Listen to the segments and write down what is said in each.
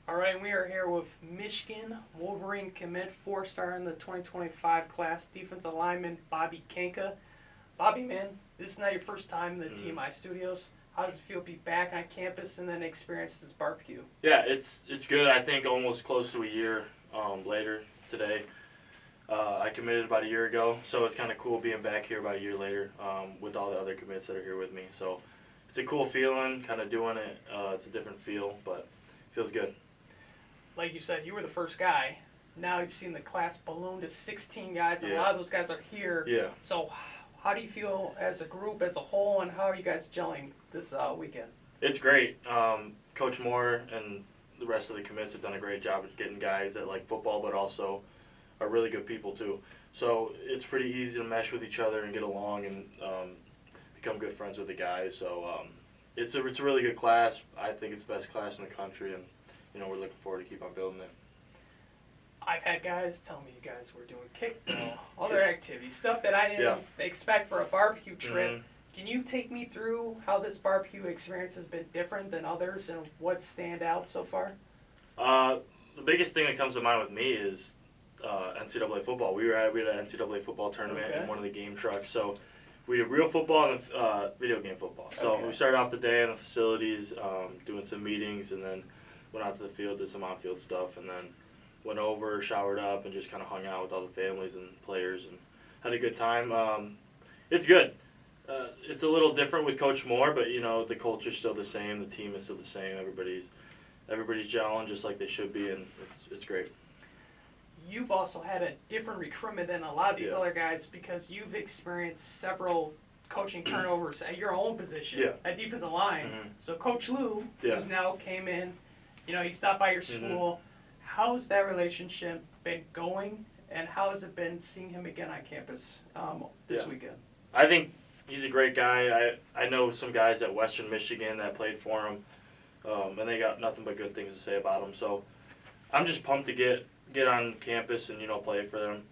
All right, we are here with Michigan Wolverine commit, four-star in the 2025 class, defensive lineman Bobby Kanka. Bobby, man, this is not your first time in the TMI studios. How does it feel to be back on campus and then experience this barbecue? Yeah, it's good. I think almost close to a year later today. I committed about a year ago, so it's kind of cool being back here about a year later with all the other commits that are here with me. So it's a cool feeling, kind of doing it. It's a different feel, but it feels good. Like you said, you were the first guy. Now you've seen the class balloon to 16 guys, and a lot of those guys are here. Yeah. So how do you feel as a group, as a whole, and how are you guys gelling this weekend? It's great. Coach Moore and the rest of the commits have done a great job of getting guys that like football, but also are really good people too. So it's pretty easy to mesh with each other and get along and become good friends with the guys. So it's a really good class. I think it's the best class in the country, and we're looking forward to keep on building it. I've had guys tell me you guys were doing kickball, other activities, stuff that I didn't expect for a barbecue trip. Mm-hmm. Can you take me through how this barbecue experience has been different than others and what stand out so far? The biggest thing that comes to mind with me is NCAA football. We had an NCAA football tournament in one of the game trucks. So we did real football and video game football. So we started off the day in the facilities, doing some meetings, and then went out to the field, did some on-field stuff, and then went over, showered up, and just kind of hung out with all the families and players and had a good time. It's good. It's a little different with Coach Moore, but the culture's still the same. The team is still the same. Everybody's gelling just like they should be, and it's great. You've also had a different recruitment than a lot of these other guys because you've experienced several coaching turnovers at your own position at defensive line. Mm-hmm. So Coach Lou, who's now came in, he stopped by your school. How's that relationship been going, and how has it been seeing him again on campus this weekend? I think he's a great guy. I know some guys at Western Michigan that played for him, and they got nothing but good things to say about him. So I'm just pumped to get on campus and play for them.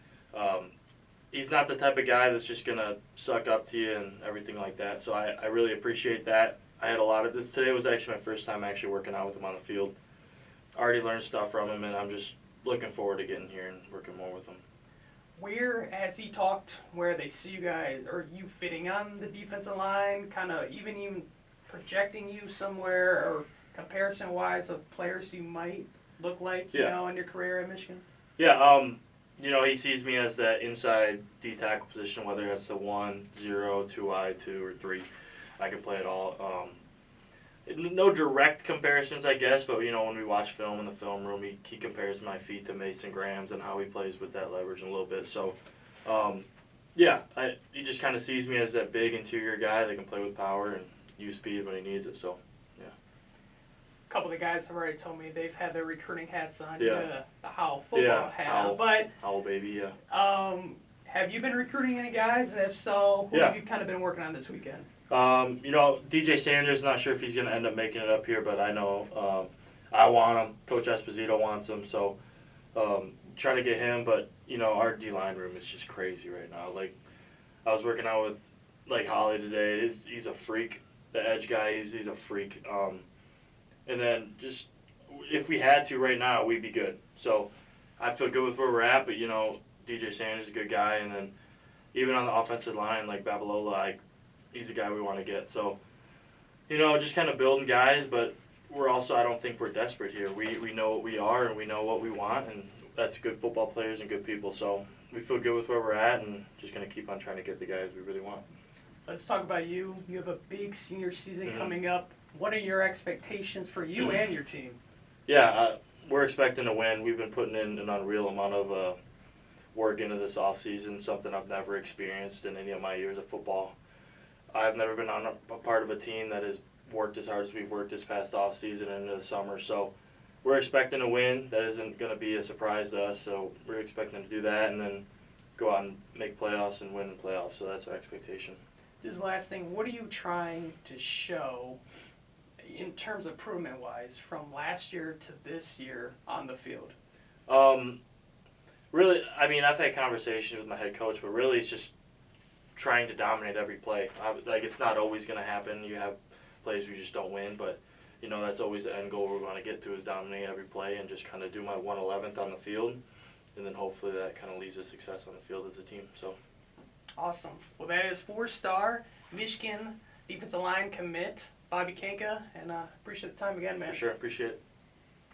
He's not the type of guy that's just gonna suck up to you and everything like that. So I really appreciate that. I had a lot of this. Today was actually my first time actually working out with him on the field. I already learned stuff from him, and I'm just looking forward to getting here and working more with him. Where has he talked where they see you guys, or you fitting on the defensive line, kind of even projecting you somewhere, or comparison-wise of players you might look like, in your career at Michigan? Yeah, he sees me as that inside D-tackle position, whether that's the 1, 0, 2I, 2, or 3. I can play it all. No direct comparisons, I guess, but, when we watch film in the film room, he compares my feet to Mason Graham's and how he plays with that leverage a little bit. So, he just kind of sees me as that big interior guy that can play with power and use speed when he needs it. So, yeah. A couple of the guys have already told me they've had their recruiting hats on. Yeah. The Howell football hat. But Howell baby, yeah. Have you been recruiting any guys? And if so, who have you kind of been working on this weekend? DJ Sanders, not sure if he's going to end up making it up here, but I know I want him. Coach Esposito wants him, so trying to get him. But, our D-line room is just crazy right now. Like, I was working out with, Holly today. He's a freak. The edge guy, he's a freak. And then just if we had to right now, we'd be good. So I feel good with where we're at, but, DJ Sanders is a good guy. And then even on the offensive line, like Babalola, he's a guy we want to get. So, just kind of building guys, but we're also, I don't think we're desperate here. We know what we are and we know what we want, and that's good football players and good people. So we feel good with where we're at and just going to keep on trying to get the guys we really want. Let's talk about you. You have a big senior season coming up. What are your expectations for you and your team? Yeah, we're expecting to win. We've been putting in an unreal amount of work into this offseason, something I've never experienced in any of my years of football. I've never been on a part of a team that has worked as hard as we've worked this past offseason and into the summer. So we're expecting to win. That isn't going to be a surprise to us. So we're expecting to do that and then go out and make playoffs and win in playoffs. So that's our expectation. This is the last thing. What are you trying to show in terms of improvement-wise from last year to this year on the field? Really, I've had conversations with my head coach, but really it's just trying to dominate every play. It's not always going to happen. You have plays where you just don't win, but you know, that's always the end goal we want to get to, is dominate every play and just kind of do my 111th on the field. And then hopefully that kind of leads to success on the field as a team. So Awesome. Well, that is 4-star Michigan defensive line commit Bobby Kanka, and appreciate the time again, man. for sure, appreciate it.